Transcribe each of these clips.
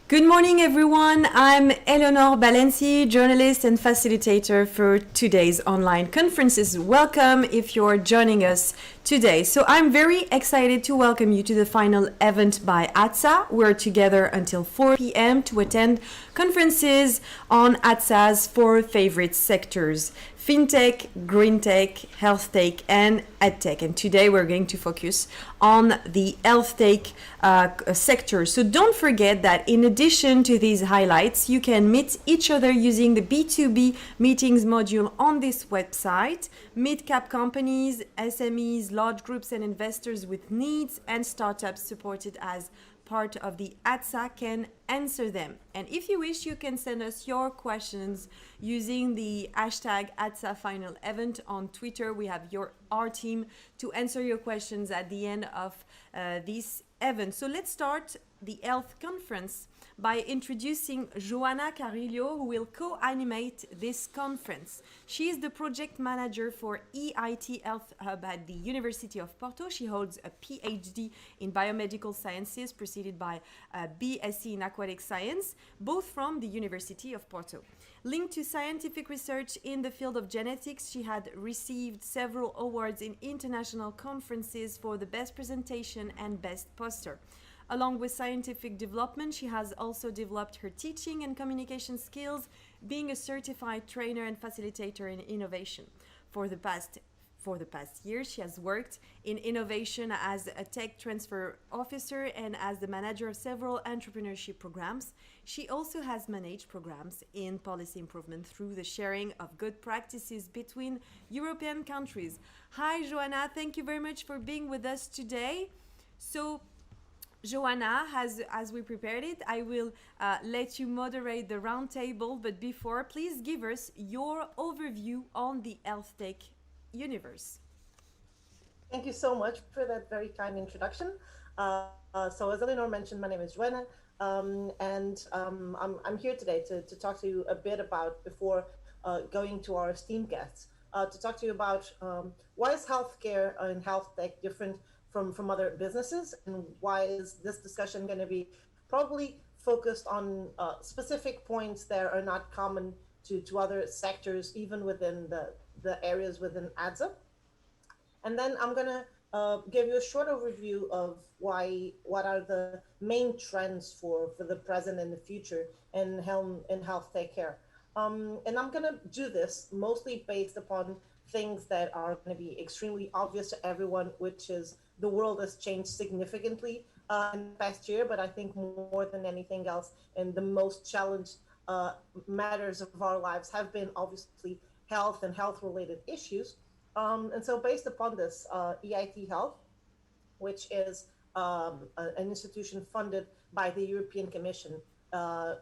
Good morning, everyone. I'm Eleanor Balenci, journalist and facilitator for today's online conferences. Welcome if you're joining us today. So I'm very excited to welcome you to the final event by ADSA. We're together until 4 p.m. to attend conferences on ADSA's four favorite sectors: FinTech, GreenTech, Healthtech, and AdTech. And today we're going to focus on the Healthtech sector. So don't forget that in addition to these highlights, you can meet each other using the B2B meetings module on this website. Mid-cap companies, SMEs, large groups and investors with needs, and startups supported as part of the ADSA can answer them. And if you wish, you can send us your questions using the hashtag ADSA Final Event on Twitter. We have our team to answer your questions at the end of this event. So let's start the health conference by introducing Joanna Carrillo, who will co-animate this conference. She is the project manager for EIT Health Hub at the University of Porto. She holds a PhD in biomedical sciences, preceded by a BSc in aquatic science, both from the University of Porto. Linked to scientific research in the field of genetics, she had received several awards in international conferences for the best presentation and best poster. Along with scientific development, she has also developed her teaching and communication skills, being a certified trainer and facilitator in innovation. For the past year, she has worked in innovation as a tech transfer officer and as the manager of several entrepreneurship programs. She also has managed programs in policy improvement through the sharing of good practices between European countries. Hi, Joanna. Thank you very much for being with us today. So, Joanna, as we prepared it, I will let you moderate the roundtable. But before, please give us your overview on the Healthtech universe. Thank you so much for that very kind introduction. So as Eleanor mentioned, my name is Joanna, and I'm here today to talk to you a bit about, before going to our esteemed guests, to talk to you about why is healthcare and health tech different from other businesses, and why is this discussion going to be probably focused on specific points that are not common to other sectors, even within the areas within ADSA. And then I'm going to give you a short overview of what are the main trends for the present and the future in health tech care. And I'm going to do this mostly based upon things that are going to be extremely obvious to everyone, which is the world has changed significantly in the past year, but I think more than anything else, and the most challenged matters of our lives have been obviously health and health related issues. And so based upon this, EIT Health, which is an institution funded by the European Commission,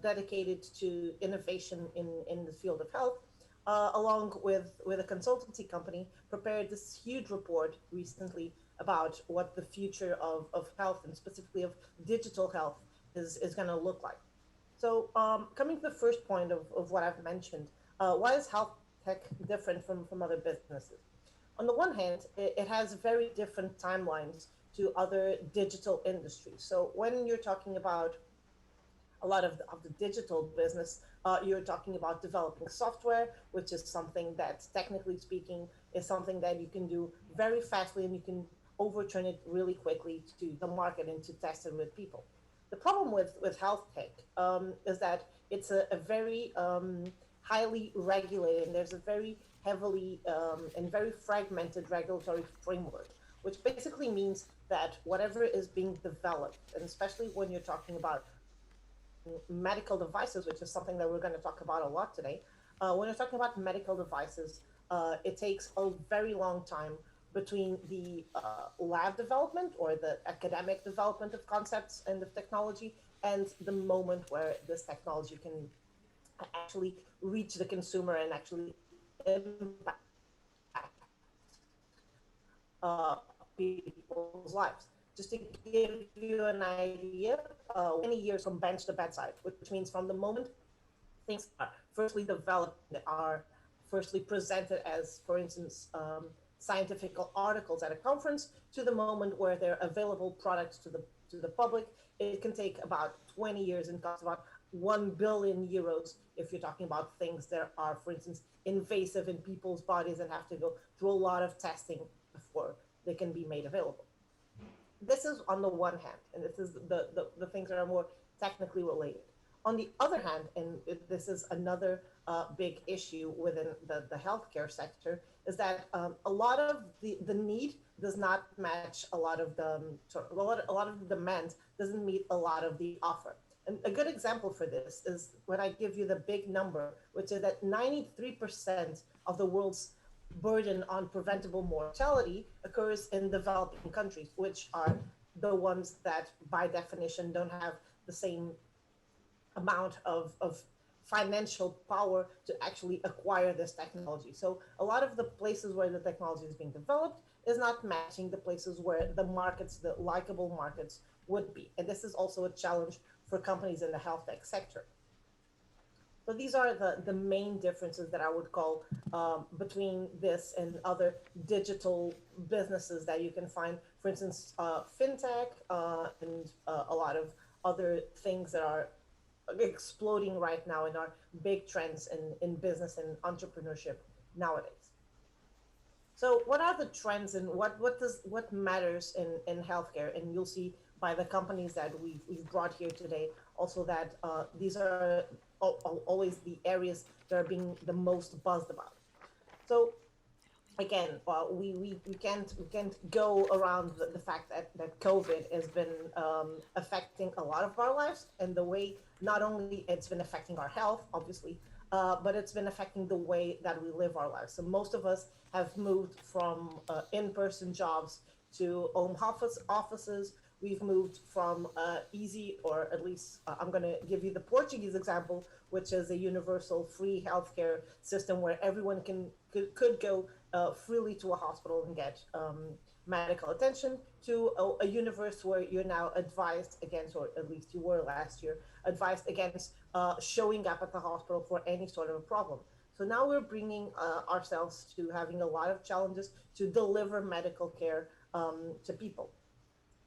dedicated to innovation in the field of health, along with a consultancy company, prepared this huge report recently about what the future of health, and specifically of digital health, is going to look like. So coming to the first point of what I've mentioned, why is health tech different from other businesses? On the one hand, it has very different timelines to other digital industries. So when you're talking about a lot of the digital business, you're talking about developing software, which is something that, technically speaking, is something that you can do very fastly, and you can overturn it really quickly to the market and to test it with people. The problem with health tech is that it's a very highly regulated, and there's a very heavily and very fragmented regulatory framework, which basically means that whatever is being developed, and especially when you're talking about medical devices, which is something that we're going to talk about a lot today, when you're talking about medical devices, it takes a very long time between the lab development or the academic development of concepts and of technology, and the moment where this technology can actually reach the consumer and actually impact people's lives. Just to give you an idea, many years from bench to bedside, which means from the moment things are firstly developed, are firstly presented as, for instance, scientific articles at a conference, to the moment where they're available products to the public, it can take about 20 years and costs about 1 billion euros if you're talking about things that are, for instance, invasive in people's bodies and have to go through a lot of testing before they can be made available. This is on the one hand, and this is the things that are more technically related. On the other hand, and this is another big issue within the healthcare sector, is that a lot of the need does not match a lot of the a lot of the demand doesn't meet a lot of the offer. And a good example for this is when I give you the big number, which is that 93% of the world's burden on preventable mortality occurs in developing countries, which are the ones that by definition don't have the same amount of financial power to actually acquire this technology. So a lot of the places where the technology is being developed is not matching the places where the markets, the likable markets would be. And this is also a challenge for companies in the health tech sector. So these are the main differences that I would call between this and other digital businesses that you can find. For instance, fintech and a lot of other things that are exploding right now and are big trends in business and entrepreneurship nowadays. So what are the trends and what matters in healthcare? And you'll see by the companies that we've brought here today also that these are always the areas that are being the most buzzed about. So again, we can't go around the fact that COVID has been affecting a lot of our lives, and the way not only it's been affecting our health, obviously, but it's been affecting the way that we live our lives. So most of us have moved from in-person jobs to home offices. We've moved from easy, or at least I'm going to give you the Portuguese example, which is a universal free healthcare system where everyone could go freely to a hospital and get medical attention, to a universe where you're now advised against, or at least you were last year, advised against showing up at the hospital for any sort of a problem. So now we're bringing ourselves to having a lot of challenges to deliver medical care to people.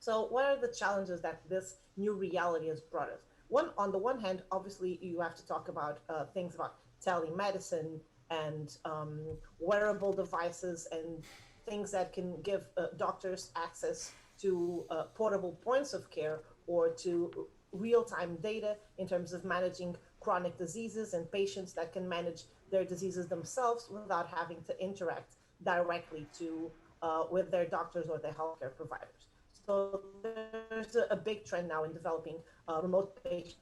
So what are the challenges that this new reality has brought us? On the one hand, obviously, you have to talk about things about telemedicine and wearable devices and things that can give doctors access to portable points of care or to real-time data in terms of managing chronic diseases, and patients that can manage their diseases themselves without having to interact directly with their doctors or their healthcare providers. So there's a big trend now in developing remote patient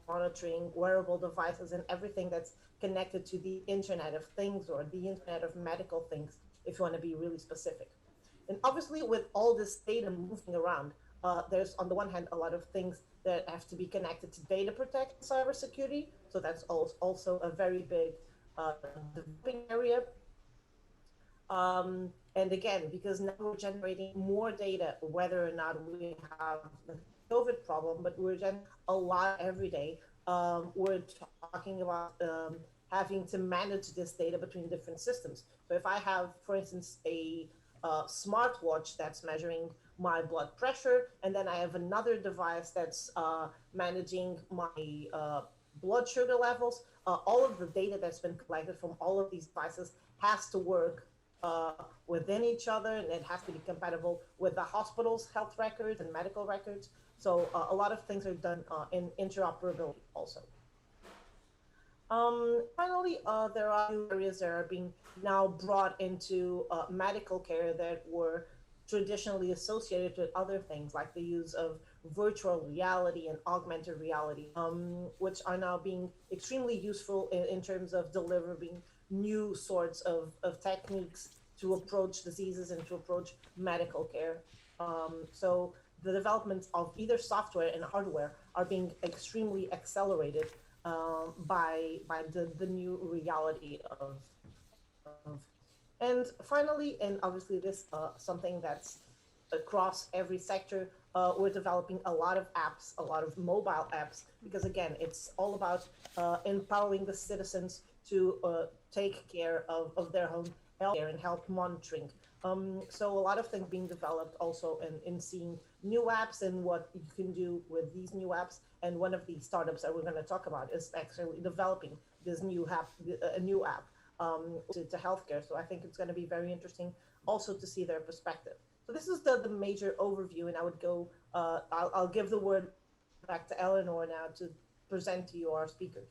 monitoring, wearable devices, and everything that's connected to the Internet of Things or the Internet of Medical Things, if you want to be really specific. And obviously, with all this data moving around, there's on the one hand a lot of things that have to be connected to data protection, cybersecurity. So that's also a very big developing area. And again, because now we're generating more data, whether or not we have the COVID problem, but we're generating a lot every day. We're talking about having to manage this data between different systems. So if I have, for instance, a smartwatch that's measuring my blood pressure, and then I have another device that's managing my blood sugar levels, all of the data that's been collected from all of these devices has to work within each other, and it has to be compatible with the hospital's health records and medical records. So a lot of things are done in interoperability also. Finally, there are new areas that are being now brought into medical care that were traditionally associated with other things, like the use of virtual reality and augmented reality, which are now being extremely useful in terms of delivering new sorts of techniques to approach diseases and to approach medical care. So the developments of either software and hardware are being extremely accelerated by the new reality of. And finally, and obviously this something that's across every sector, we're developing a lot of apps, a lot of mobile apps, because again, it's all about empowering the citizens to take care of their own health care and health monitoring. So a lot of things being developed also in seeing new apps and what you can do with these new apps. And one of the startups that we're going to talk about is actually developing this new app, a new app to healthcare. So I think it's going to be very interesting also to see their perspective. So this is the major overview, and I would go. I'll give the word back to Eleanor now to present to you our speakers.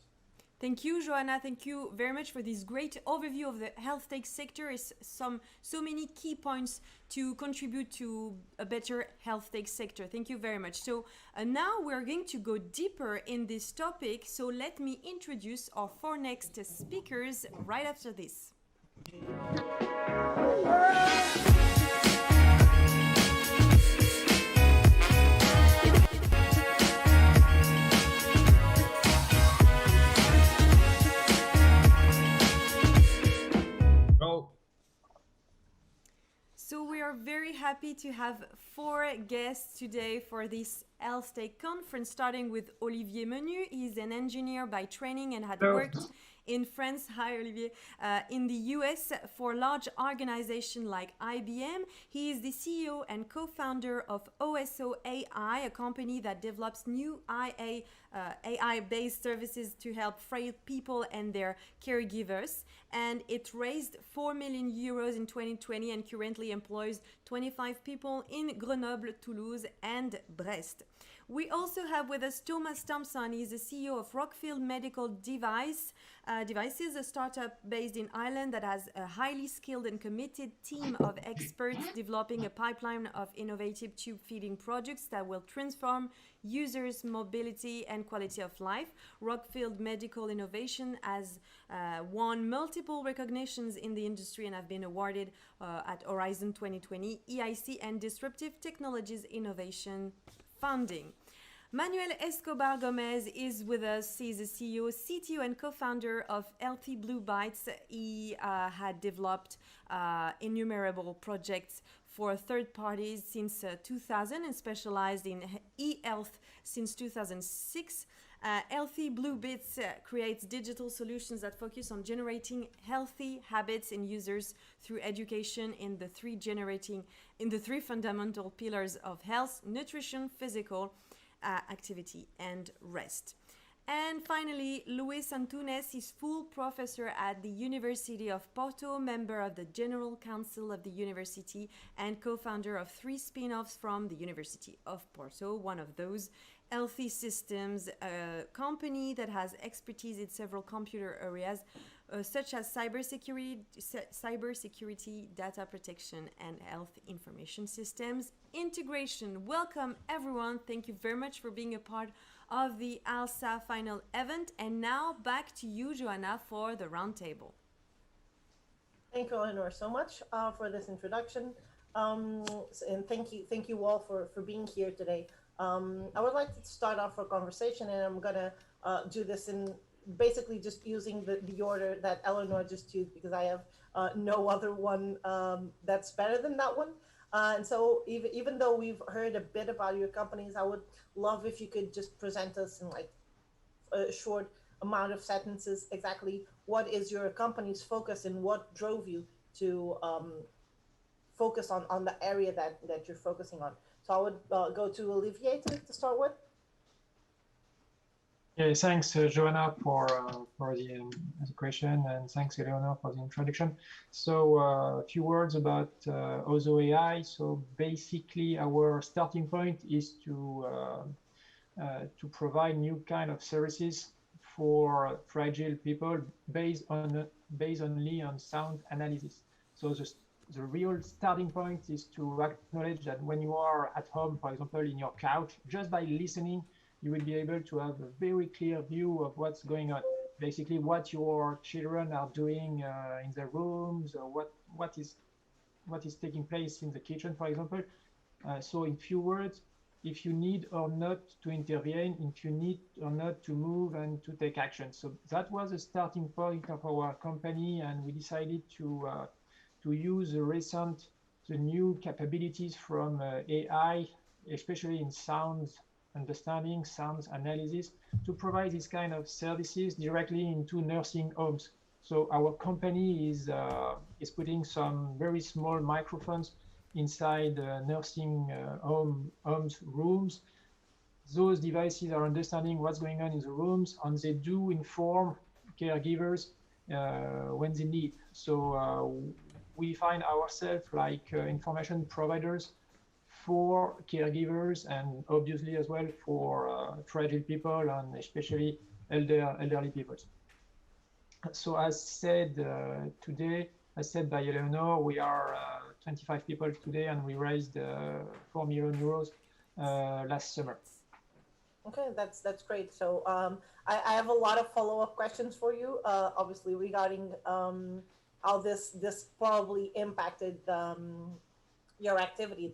Thank you, Joanna. Thank you very much for this great overview of the health tech sector. It's so many key points to contribute to a better health tech sector. Thank you very much. So now we're going to go deeper in this topic. So let me introduce our four next speakers right after this. So we are very happy to have four guests today for this Healthtech conference, starting with Olivier Menu. He's an engineer by training and had worked in France, hi Olivier, in the US for large organizations like IBM. He is the CEO and co-founder of OSO AI, a company that develops new AI-based services to help frail people and their caregivers. And it raised 4 million euros in 2020 and currently employs 25 people in Grenoble, Toulouse, and Brest. We also have with us Thomas Thompson. He's the CEO of Rockfield Medical Devices, a startup based in Ireland that has a highly skilled and committed team of experts developing a pipeline of innovative tube feeding products that will transform users' mobility and quality of life. Rockfield Medical Innovation has won multiple recognitions in the industry and have been awarded at Horizon 2020, EIC, and Disruptive Technologies Innovation Funding. Manuel Escobar Gomez is with us. He's the CEO, CTO, and co-founder of Healthy Blue Bites. He had developed innumerable projects for third parties since 2000 and specialized in e-health since 2006. Healthy Blue Bits creates digital solutions that focus on generating healthy habits in users through education in the three fundamental pillars of health: nutrition, physical activity, and rest. And finally, Luis Antunes is full professor at the University of Porto, member of the General Council of the University, and co-founder of 3 spin-offs from the University of Porto. One of those, Healthy Systems, a company that has expertise in several computer areas, such as cybersecurity, data protection, and health information systems integration. Welcome, everyone. Thank you very much for being a part of the ADSA final event. And now back to you, Joanna, for the roundtable. Thank you, Eleanor, so much for this introduction. And thank you all for being here today. I would like to start off our conversation, and I'm going to do this in basically just using the order that Eleanor just used, because I have no other one that's better than that one. And so even though we've heard a bit about your companies, I would love if you could just present us in like a short amount of sentences exactly what is your company's focus and what drove you to focus on the area that you're focusing on. So I would go to Olivier to start with. Yeah, thanks, Joanna, for the question, and thanks, Eleanor, for the introduction. So a few words about OSO AI. So basically, our starting point is to provide new kind of services for fragile people based only on sound analysis. So the real starting point is to acknowledge that when you are at home, for example, in your couch, just by listening, you will be able to have a very clear view of what's going on. Basically, what your children are doing in their rooms, or what is taking place in the kitchen, for example. So in few words, if you need or not to intervene, if you need or not to move and to take action. So that was the starting point of our company, and we decided to use the new capabilities from AI, especially in sounds understanding, sounds analysis, to provide this kind of services directly into nursing homes. So our company is putting some very small microphones inside nursing homes rooms. Those devices are understanding what's going on in the rooms, and they do inform caregivers when they need. So we find ourselves like information providers for caregivers, and obviously as well for fragile people and especially elderly people. So as said today, as said by Eleanor, we are 25 people today, and we raised 4 million euros last summer. Okay, that's great. So I have a lot of follow-up questions for you, obviously regarding how this probably impacted your activity,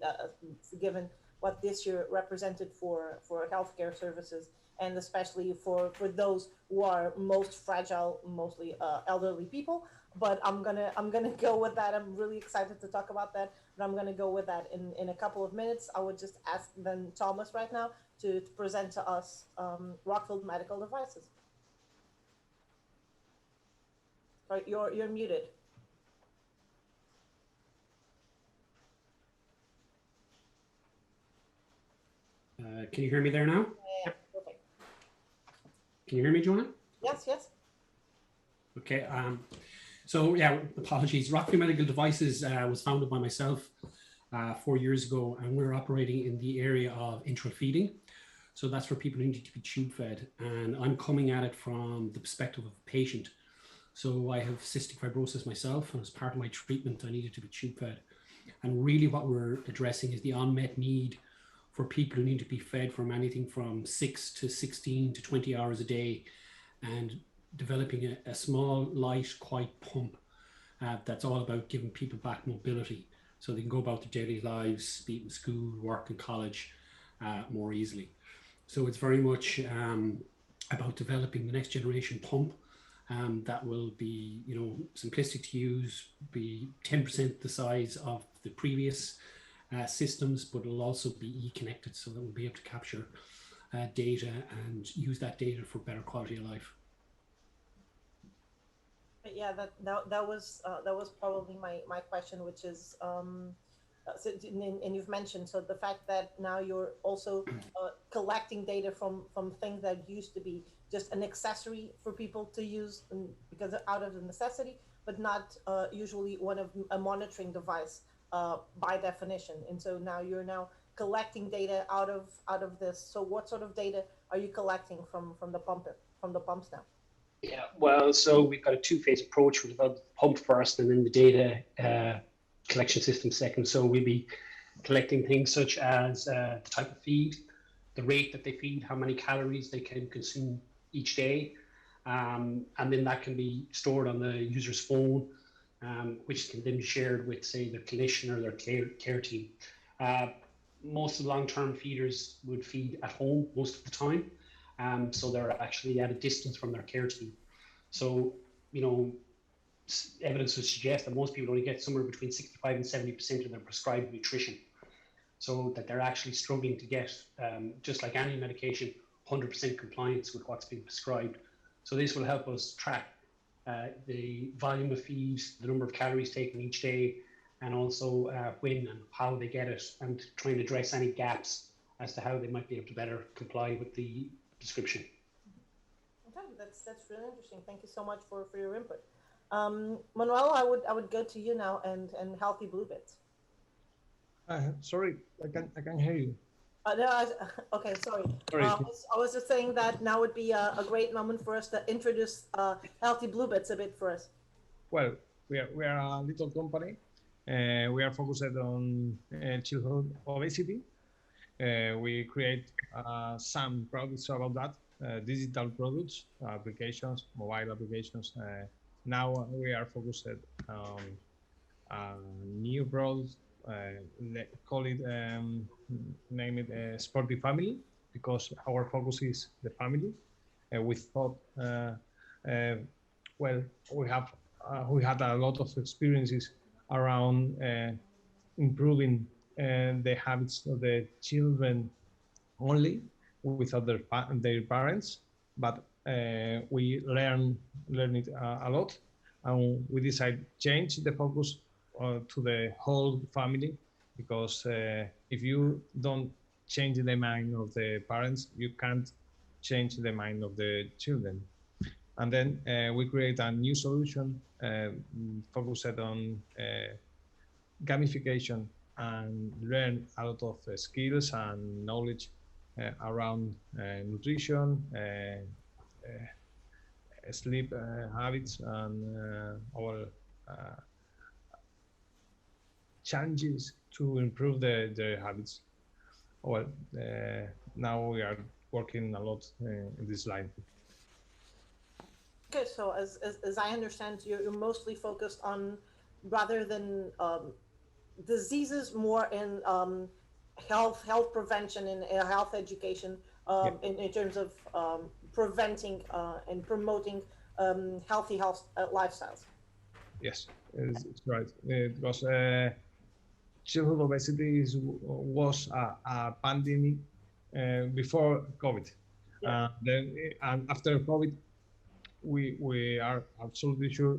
given what this year represented for healthcare services, and especially for those who are most fragile, mostly elderly people. But I'm gonna go with that. I'm really excited to talk about that, but I'm gonna go with that in a couple of minutes. I would just ask then Thomas right now to present to us Rockfield Medical Devices. Right, you're muted. Can you hear me there now? Yeah, perfect. Can you hear me, Joanna? Yes, yes. Okay. So yeah, apologies. Rockfield Medical Devices was founded by myself 4 years ago, and we're operating in the area of enteral feeding. So that's for people who need to be tube fed, and I'm coming at it from the perspective of a patient. So I have cystic fibrosis myself, and as part of my treatment, I needed to be tube fed. And really what we're addressing is the unmet need for people who need to be fed from anything from 6 to 16 to 20 hours a day, and developing a small, light, quiet pump that's all about giving people back mobility so they can go about their daily lives, be it in school, work and college, more easily. So it's very much about developing the next generation pump that will be, simplistic to use, be 10% the size of the previous systems, but it'll also be e-connected, so that we'll be able to capture data and use that data for better quality of life. Yeah, that was probably my question, which is so, and you've mentioned so the fact that now you're also collecting data from things that used to be just an accessory for people to use because out of the necessity, but not usually one of a monitoring device by definition. And so now you're collecting data out of this. So what sort of data are you collecting from the pumps now? Yeah, well, so we've got a two-phase approach. We develop the pump first, and then the data collection system second. So we'll be collecting things such as the type of feed, the rate that they feed, how many calories they can consume each day, and then that can be stored on the user's phone, which can then be shared with, say, their clinician or their care team. Most of the long-term feeders would feed at home most of the time. So they're actually at a distance from their care team. So, evidence would suggest that most people only get somewhere between 65 and 70% of their prescribed nutrition. So that they're actually struggling to get, just like any medication, 100% compliance with what's being prescribed. So this will help us track the volume of feeds, the number of calories taken each day, and also when and how they get it, and try and address any gaps as to how they might be able to better comply with the prescription. Okay, that's really interesting. Thank you so much for your input. Manuel, I would go to you now and Healthy Blue Bits. Sorry, I can hear you. No, okay, sorry. I was just saying that now would be a great moment for us to introduce Healthy Blue Bits a bit for us. Well, we are a little company. We are focused on childhood obesity. We create some products about that, digital products, applications, mobile applications. Now we are focused on new products, call it, name it Sporty Family, because our focus is the family. We thought, well, we had a lot of experiences around improving the habits of the children only without their parents, but we learn it a lot, and we decided to change the focus to the whole family, because if you don't change the mind of the parents, you can't change the mind of the children. And then we create a new solution focused on gamification and learn a lot of skills and knowledge around nutrition, sleep habits, and our challenges to improve the habits. Well, now we are working a lot in this line. Okay, so as I understand, you're mostly focused on, rather than diseases, more in health prevention and health education, Yeah. in terms of preventing and promoting healthy health lifestyles. Yes, it's right. Because childhood obesity was a pandemic before COVID. Yeah. Then and after COVID, we are absolutely sure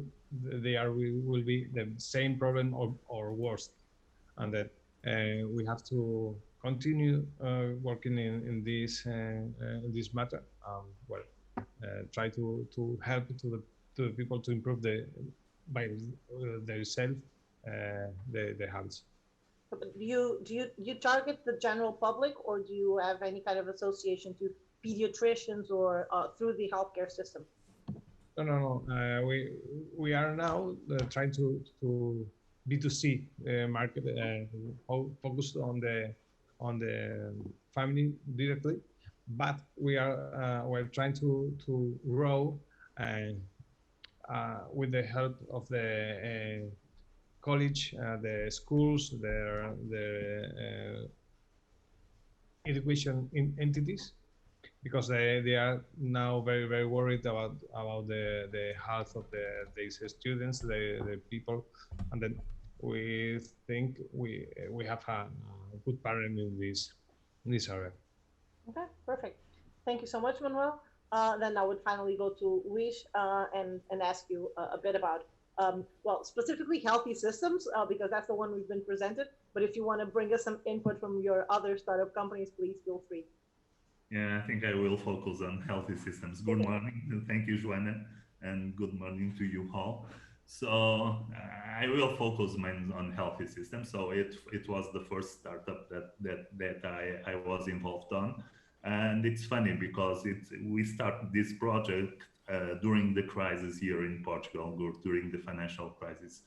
they will be the same problem or worse, and that we have to continue working in this matter. Well, try to help to the people to improve by themselves the habits. But do you target the general public, or do you have any kind of association to pediatricians or through the healthcare system? No. We are now trying to B2C market, focused on the family directly, but we're trying to grow with the help of the college, the schools, the education entities, because they are now very worried about the health of these students, the people, and then we think we have a good parent in this area. Okay, perfect. Thank you so much, Manuel. Then I would finally go to Luis and ask you a bit about, well, specifically healthy systems, because that's the one we've been presented. But if you want to bring us some input from your other startup companies, please feel free. Yeah, I think I will focus on healthy systems. Good morning. Thank you, Joanna, and good morning to you all. So I will focus mainly on healthy systems. So it was the first startup that I was involved on. And it's funny because we started this project during the crisis here in Portugal, during the financial crisis,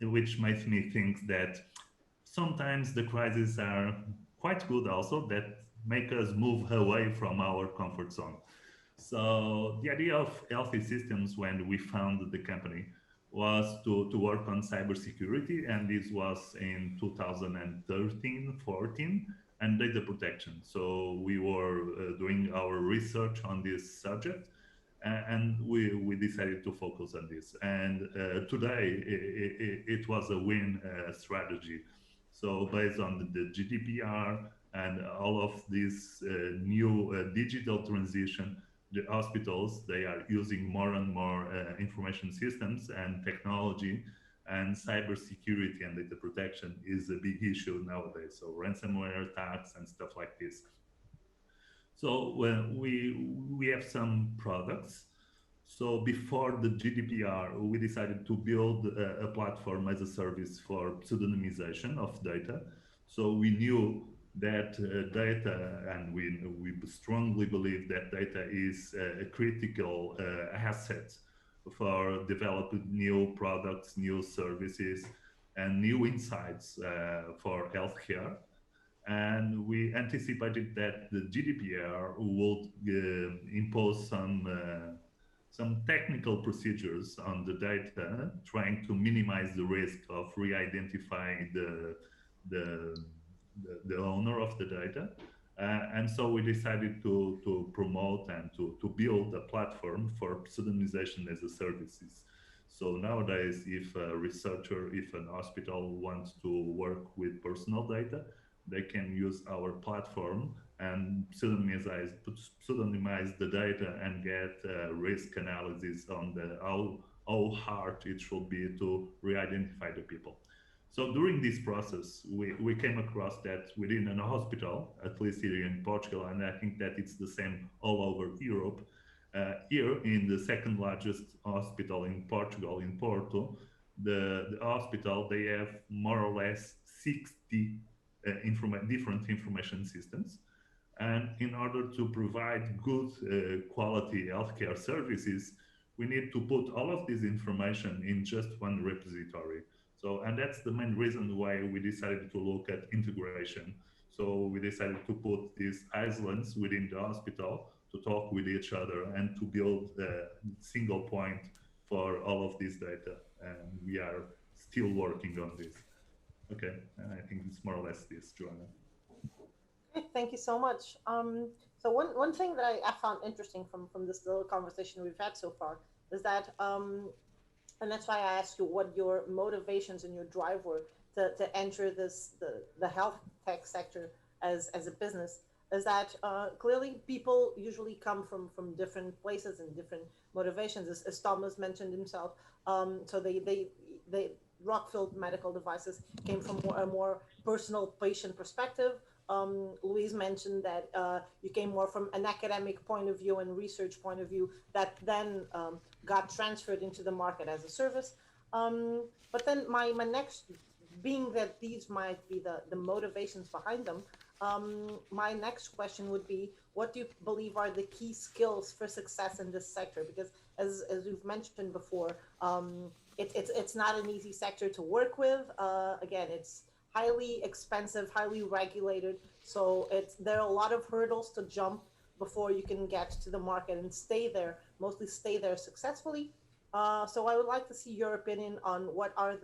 which makes me think that sometimes the crises are quite good also, that make us move away from our comfort zone. So the idea of healthy systems when we founded the company was to work on cybersecurity, and this was in 2013, 14, and data protection. So we were doing our research on this subject, and we decided to focus on this. And today it was a win strategy. So based on the GDPR and all of this new digital transition, the hospitals, they are using more and more information systems and technology, and cybersecurity and data protection is a big issue nowadays. So ransomware attacks and stuff like this. So we have some products. So before the GDPR, we decided to build a platform as a service for pseudonymization of data. So we knew that data, and we strongly believe that data is a critical asset for developing new products, new services, and new insights for healthcare. And we anticipated that the GDPR would impose some technical procedures on the data, trying to minimize the risk of re-identifying the owner of the data. And so we decided to promote and to build a platform for pseudonymization as a services. So nowadays, if a researcher, if an hospital wants to work with personal data, they can use our platform and pseudonymize the data and get risk analysis on how hard it should be to re-identify the people. So during this process, we came across that within a hospital, at least here in Portugal, and I think that it's the same all over Europe. Here in the second largest hospital in Portugal, in Porto, the hospital, they have more or less 60 different information systems. And in order to provide good quality healthcare services, we need to put all of this information in just one repository. So, and that's the main reason why we decided to look at integration. So we decided to put these islands within the hospital to talk with each other and to build a single point for all of this data. And we are still working on this. Okay, and I think it's more or less this, Joanna. Okay, thank you so much. So one thing that I found interesting from this little conversation we've had so far is that, and that's why I asked you what your motivations and your drive were to enter the health tech sector as a business, is that clearly people usually come from different places and different motivations, as Thomas mentioned himself. So they Rockfield Medical Devices came from a more personal patient perspective. Louise mentioned that you came more from an academic point of view and research point of view that then got transferred into the market as a service. But then my next, being that these might be the motivations behind them, my next question would be, what do you believe are the key skills for success in this sector? Because as we've mentioned before, it's not an easy sector to work with. Again, it's highly expensive, highly regulated. So there are a lot of hurdles to jump before you can get to the market and stay there, mostly stay there successfully. So I would like to see your opinion on what are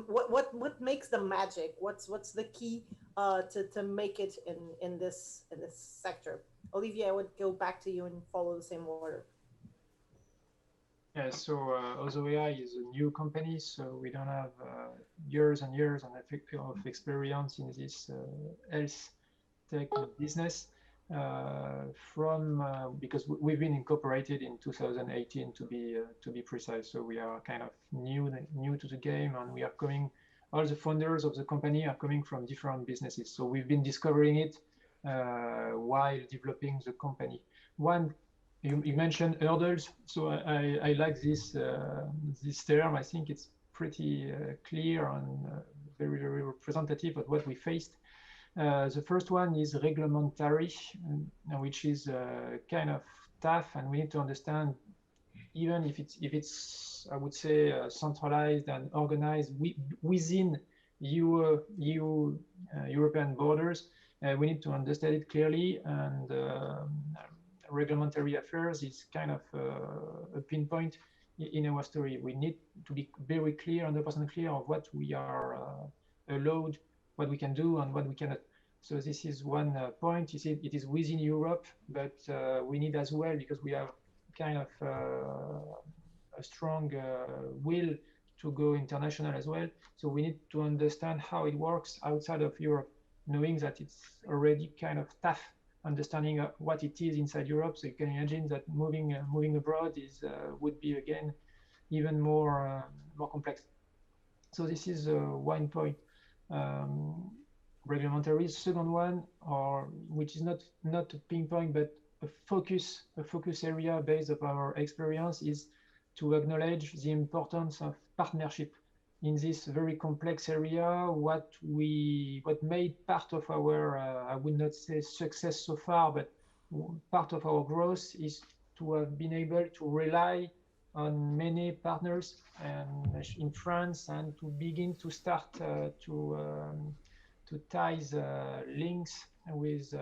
what makes the magic? What's the key to make it in this sector? Olivier, I would go back to you and follow the same order. Yeah, so OzoAI is a new company, so we don't have years and years of experience in this health tech business. Because we've been incorporated in 2018 to be precise, so we are kind of new to the game, and we are coming. All the founders of the company are coming from different businesses, so we've been discovering it while developing the company. One. You mentioned hurdles, so I like this term. I think it's pretty clear and very, very representative of what we faced. The first one is regulatory, which is kind of tough, and we need to understand, even if it's I would say centralized and organized within European borders, we need to understand it clearly, and regulatory affairs is kind of a pinpoint in our story. We need to be very clear, 100% clear of what we are allowed, what we can do, and what we cannot. So this is one point. It is within Europe, but we need as well, because we have kind of a strong will to go international as well. So we need to understand how it works outside of Europe, knowing that it's already kind of tough understanding what it is inside Europe. So you can imagine that moving abroad would be again even more complex. So this is one point. Regulatory. Second one, which is not a pinpoint but a focus area based on our experience, is to acknowledge the importance of partnership in this very complex area. What made part of our, I would not say success so far, but part of our growth is to have been able to rely on many partners in France, and to begin to start to ties links with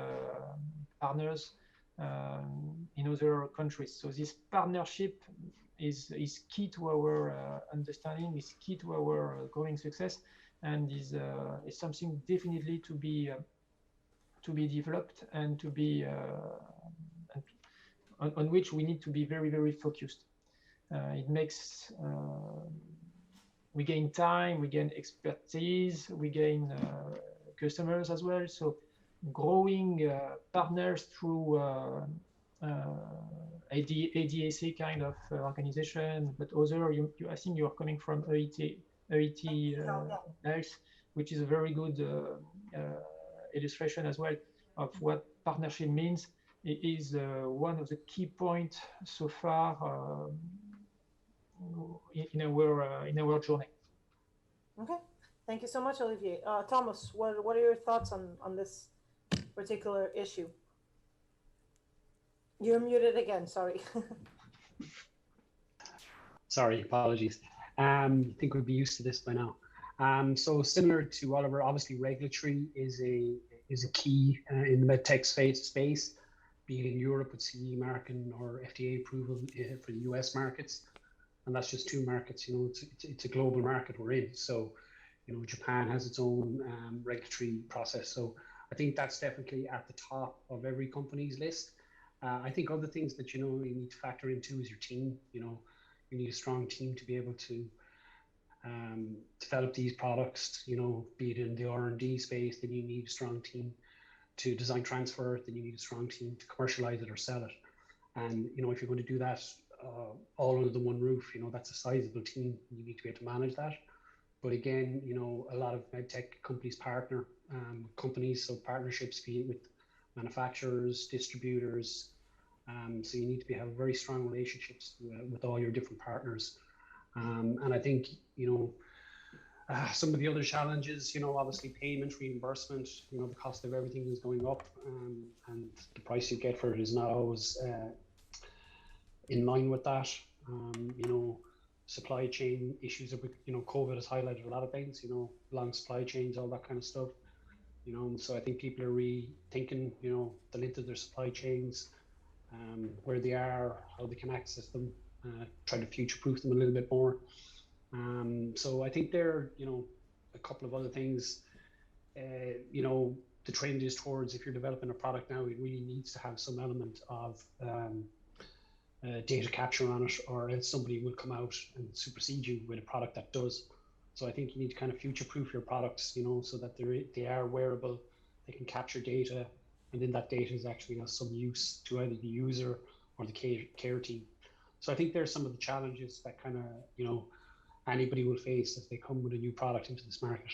partners in other countries. So this partnership is key to our understanding, is key to our growing success, and is something definitely to be developed, and to be on which we need to be very, very focused. It makes we gain time, we gain expertise, we gain customers as well. So growing partners through ADSA kind of organization, but other, I think you are coming from Health, which is a very good illustration as well of what partnership means. It is one of the key points so far in our journey. Okay, thank you so much, Olivier. Thomas, what are your thoughts on this particular issue? You're muted again, sorry. Sorry, apologies. I think we'd be used to this by now. So similar to Oliver, obviously regulatory is a key in the medtech space, be it in Europe with CE marking or FDA approval for the US markets. And that's just two markets, you know, it's a global market we're in. So, you know, Japan has its own regulatory process. So I think that's definitely at the top of every company's list. I think other things that, you know, you need to factor into is your team. You know, you need a strong team to be able to develop these products, you know, be it in the R&D space, then you need a strong team to design transfer it, then you need a strong team to commercialize it or sell it. And, you know, if you're going to do that all under the one roof, you know, that's a sizable team. You need to be able to manage that. But again, you know, a lot of medtech companies partner companies, so partnerships, be it with manufacturers, distributors. So you need to have very strong relationships with all your different partners. And I think, you know, some of the other challenges, you know, obviously payment, reimbursement, you know, the cost of everything is going up, and the price you get for it is not always in line with that. You know, supply chain issues, you know, COVID has highlighted a lot of things, you know, long supply chains, all that kind of stuff. You know, so I think people are rethinking, you know, the length of their supply chains, where they are, how they can access them, try to future-proof them a little bit more. So I think there are, you know, a couple of other things. You know, the trend is towards, if you're developing a product now, it really needs to have some element of data capture on it, or else somebody will come out and supersede you with a product that does. So I think you need to kind of future-proof your products, you know, so that they are wearable, they can capture data, and then that data is actually of some use to either the user or the care team. So I think there's some of the challenges that kind of, you know, anybody will face as they come with a new product into this market.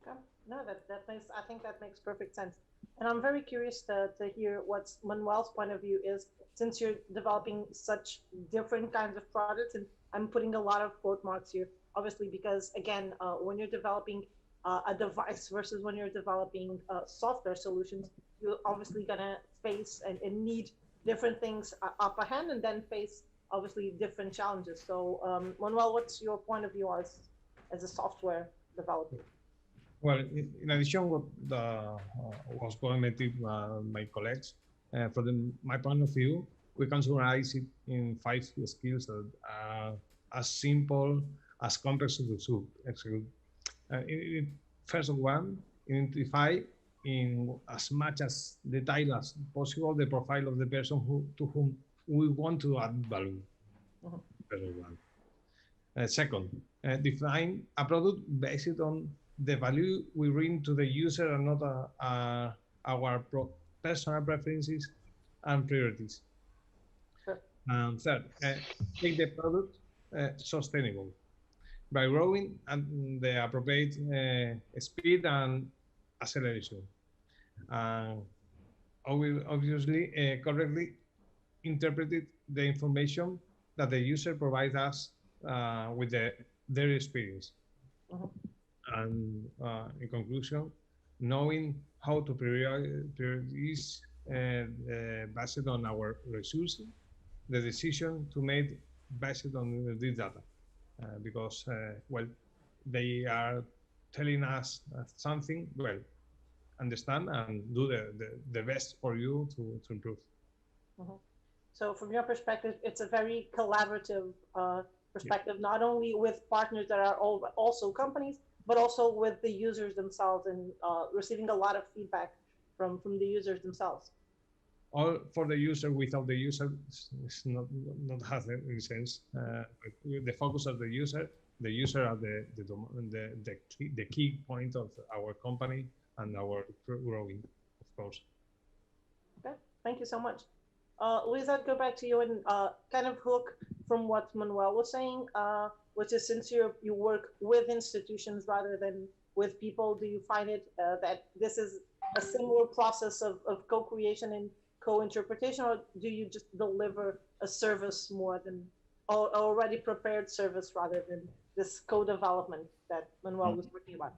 Okay. No, I think that makes perfect sense. And I'm very curious to hear what Manuel's point of view is, since you're developing such different kinds of products, and I'm putting a lot of quote marks here, obviously, because again, when you're developing a device versus when you're developing software solutions, you're obviously gonna face and need different things up ahead, and then face obviously different challenges. So Manuel, what's your point of view as a software developer? Well, in addition what was commented by my colleagues, from my point of view, we can summarize it in 5 skills that are as simple as complex to execute. First one, identify in as much as detail as possible the profile of the person to whom we want to add value. Second, define a product based on the value we bring to the user and not our personal preferences and priorities. Sure. And third, make the product sustainable by growing at the appropriate speed and acceleration. Obviously, correctly interpreted the information that the user provides us with their experience. And in conclusion, knowing how to prioritize based on our resources, the decision to make based on this data, because well, they are telling us something. Well, understand and do the best for you to improve. So from your perspective, it's a very collaborative perspective, not only with partners that are also companies, but also with the users themselves, and receiving a lot of feedback from the users themselves. All for the user. Without the user, it's not has any sense. The focus of the user are the key point of our company and our growing, of course. Okay, thank you so much. Luis, I'd go back to you and kind of hook from what Manuel was saying. which is since you work with institutions rather than with people, do you find it that this is a similar process of co-creation and co-interpretation, or do you just deliver a service more than already prepared service rather than this co-development that Manuel was working about?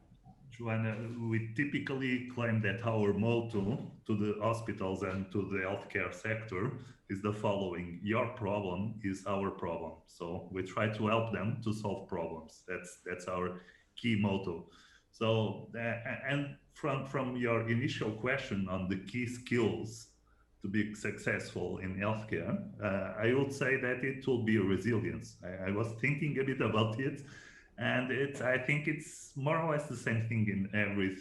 Joanna, we typically claim that our motto to the hospitals and to the healthcare sector is the following: your problem is our problem. So we try to help them to solve problems. That's our key motto. So and from your initial question on the key skills to be successful in healthcare, I would say that it will be resilience. I was thinking a bit about it, and I think it's more or less the same thing in every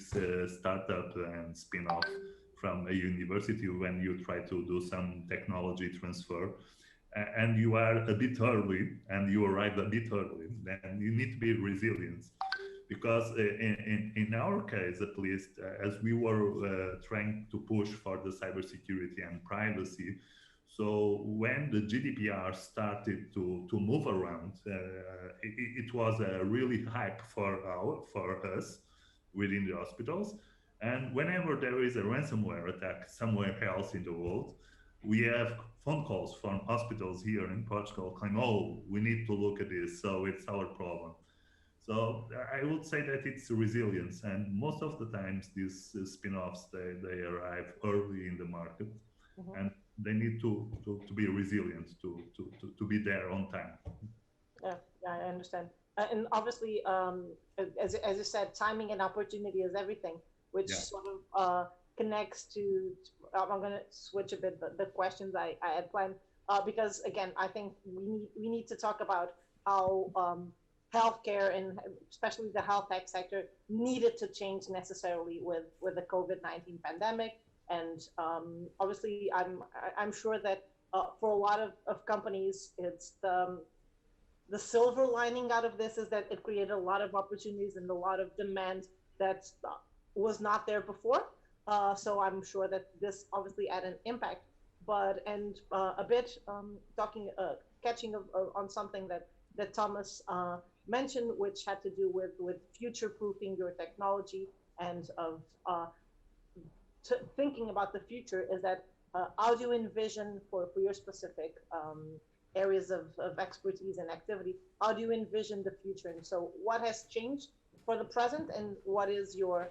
startup and spin-off from a university when you try to do some technology transfer and you are a bit early and you arrive a bit early, then you need to be resilient. Because in our case, at least, as we were trying to push for the cybersecurity and privacy, so when the GDPR started to move around, it was a really hype for us within the hospitals. And whenever there is a ransomware attack somewhere else in the world, we have phone calls from hospitals here in Portugal claiming, "Oh, we need to look at this, so it's our problem." So I would say that it's resilience, and most of the times these spin-offs they arrive early in the market, and they need to be resilient to be there on time. Yeah, I understand. And obviously, as you said, timing and opportunity is everything, which sort of connects to. I'm going to switch a bit the questions I had planned because again, I think we need to talk about how healthcare and especially the health tech sector needed to change necessarily with the COVID-19 pandemic. And obviously, I'm sure that for a lot of companies, it's the silver lining out of this is that it created a lot of opportunities and a lot of demand that was not there before. So I'm sure that this obviously had an impact. But a bit catching on something that Thomas mentioned, which had to do with future-proofing your technology and of thinking about the future, is that how do you envision for your specific areas of expertise and activity, how do you envision the future? And so what has changed for the present, and what is your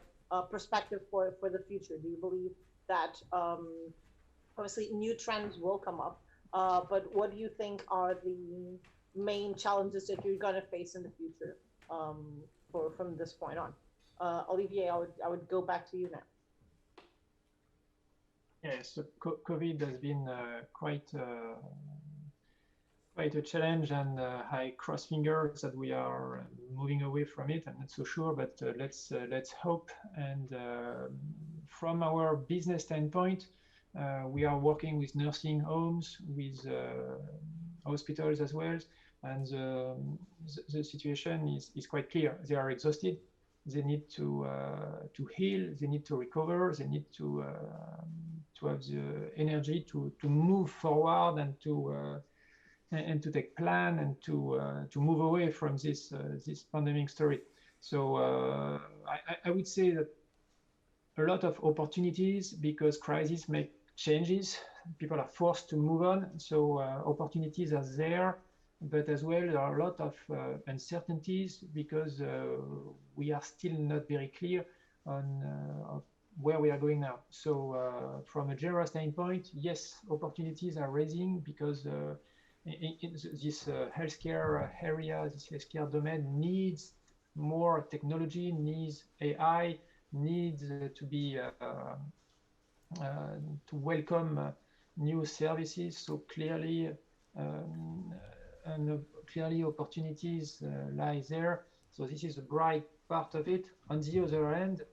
perspective for the future? Do you believe that obviously new trends will come up, but what do you think are the main challenges that you're going to face in the future from this point on? Olivier, I would go back to you now. Yes, so COVID has been quite a challenge, and I cross fingers that we are moving away from it. I'm not so sure, but let's hope. And from our business standpoint, we are working with nursing homes, with hospitals as well, and the situation is quite clear. They are exhausted. They need to heal. They need to recover. They need to have the energy to move forward and to take plan and to move away from this pandemic story. So I would say that a lot of opportunities, because crises make changes. People are forced to move on. So opportunities are there, but as well there are a lot of uncertainties because we are still not very clear on where we are going now. So from a general standpoint, yes, opportunities are rising because in this healthcare area, this healthcare domain needs more technology, needs AI, needs to be to welcome new services. So clearly, clearly opportunities lie there. So this is a bright part of it. On the other hand,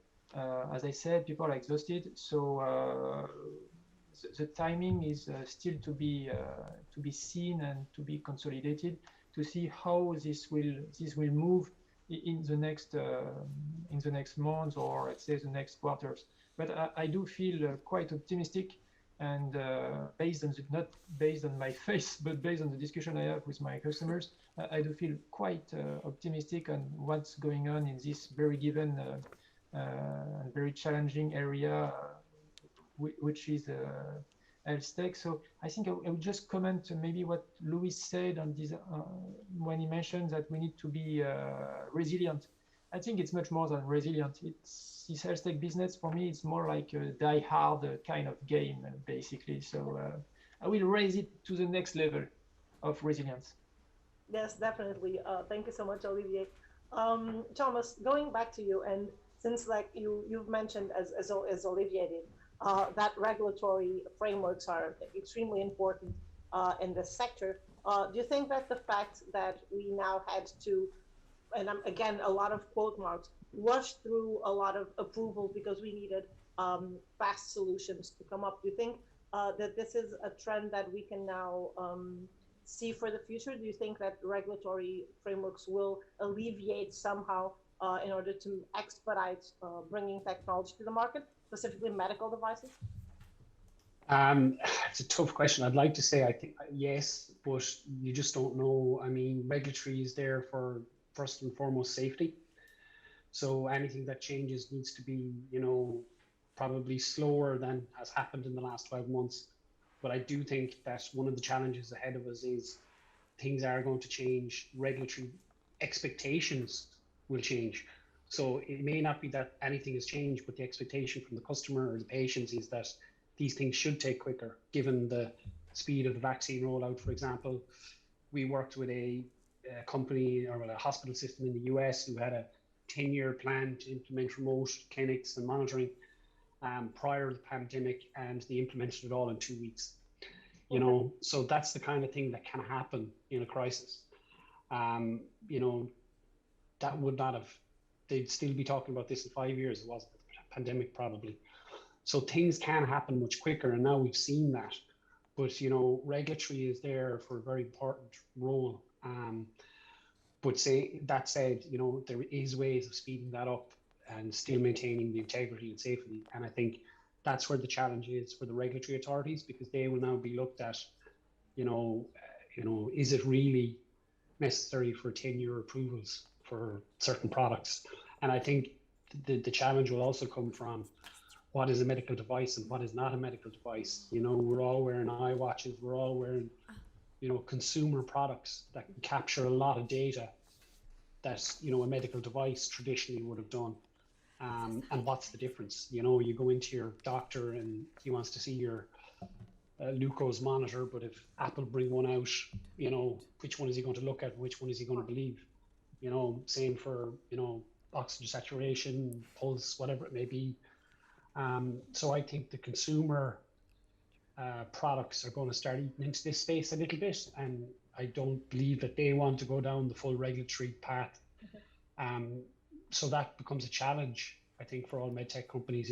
as I said, people are exhausted. So the timing is still to be seen and to be consolidated to see how this will move in the next months, or let's say the next quarters. But I do feel quite optimistic And based on not based on my face, but based on the discussion I have with my customers, I do feel quite optimistic on what's going on in this very given and very challenging area, which is Healthtech. So I think I would just comment maybe what Louis said on this when he mentioned that we need to be resilient. I think it's much more than resilient. It's this Healthtech business for me. It's more like a die-hard kind of game, basically. So I will raise it to the next level of resilience. Yes, definitely. Thank you so much, Olivier. Thomas, going back to you, and since like you've mentioned as Olivier did, that regulatory frameworks are extremely important in this sector. Do you think that the fact that we now had to, and again, a lot of quote marks, rush through a lot of approvals because we needed fast solutions to come up, do you think that this is a trend that we can now see for the future? Do you think that regulatory frameworks will alleviate somehow in order to expedite bringing technology to the market, specifically medical devices? It's a tough question. I'd like to say I think yes, but you just don't know. I mean, regulatory is there for first and foremost safety. So anything that changes needs to be, probably slower than has happened in the last 12 months. But I do think that one of the challenges ahead of us is things are going to change. Regulatory expectations will change. So it may not be that anything has changed, but the expectation from the customer or the patients is that these things should take quicker, given the speed of the vaccine rollout. For example, we worked with a company or a hospital system in the US who had a 10-year plan to implement remote clinics and monitoring prior to the pandemic, and they implemented it all in 2 weeks. So that's the kind of thing that can happen in a crisis. That would not have, they'd still be talking about this in 5 years. It wasn't the pandemic probably. So things can happen much quicker, and now we've seen that. But regulatory is there for a very important role. But that said, there is ways of speeding that up and still maintaining the integrity and safety. And I think that's where the challenge is for the regulatory authorities, because they will now be looked at. Is it really necessary for 10-year approvals for certain products? And I think the challenge will also come from what is a medical device and what is not a medical device. We're all wearing iWatches, we're all wearing, consumer products that can capture a lot of data that, a medical device traditionally would have done. And what's the difference? You go into your doctor and he wants to see your glucose monitor, but if Apple bring one out, which one is he going to look at? Which one is he going to believe? Same for, oxygen saturation, pulse, whatever it may be. So I think the consumer products are going to start eating into this space a little bit, and I don't believe that they want to go down the full regulatory path. So that becomes a challenge, I think, for all medtech companies.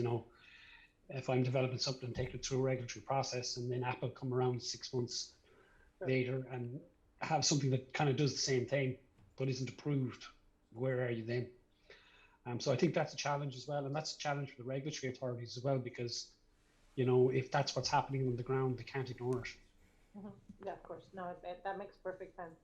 If I'm developing something, take it through a regulatory process, and then Apple come around 6 months later and have something that kind of does the same thing but isn't approved, where are you then? So I think that's a challenge as well, and that's a challenge for the regulatory authorities as well, because if that's what's happening on the ground, they can't ignore it. Yeah, of course. No, that makes perfect sense.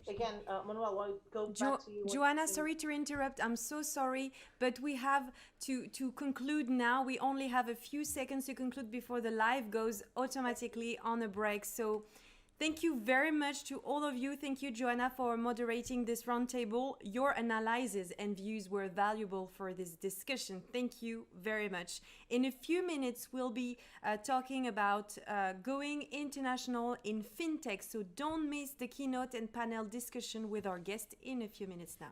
Again, Manuel, I'll go back to you. Joanna, sorry to interrupt. I'm so sorry, but we have to conclude now. We only have a few seconds to conclude before the live goes automatically on a break. So thank you very much to all of you. Thank you, Joanna, for moderating this roundtable. Your analysis and views were valuable for this discussion. Thank you very much. In a few minutes, we'll be talking about going international in fintech. So don't miss the keynote and panel discussion with our guest in a few minutes now.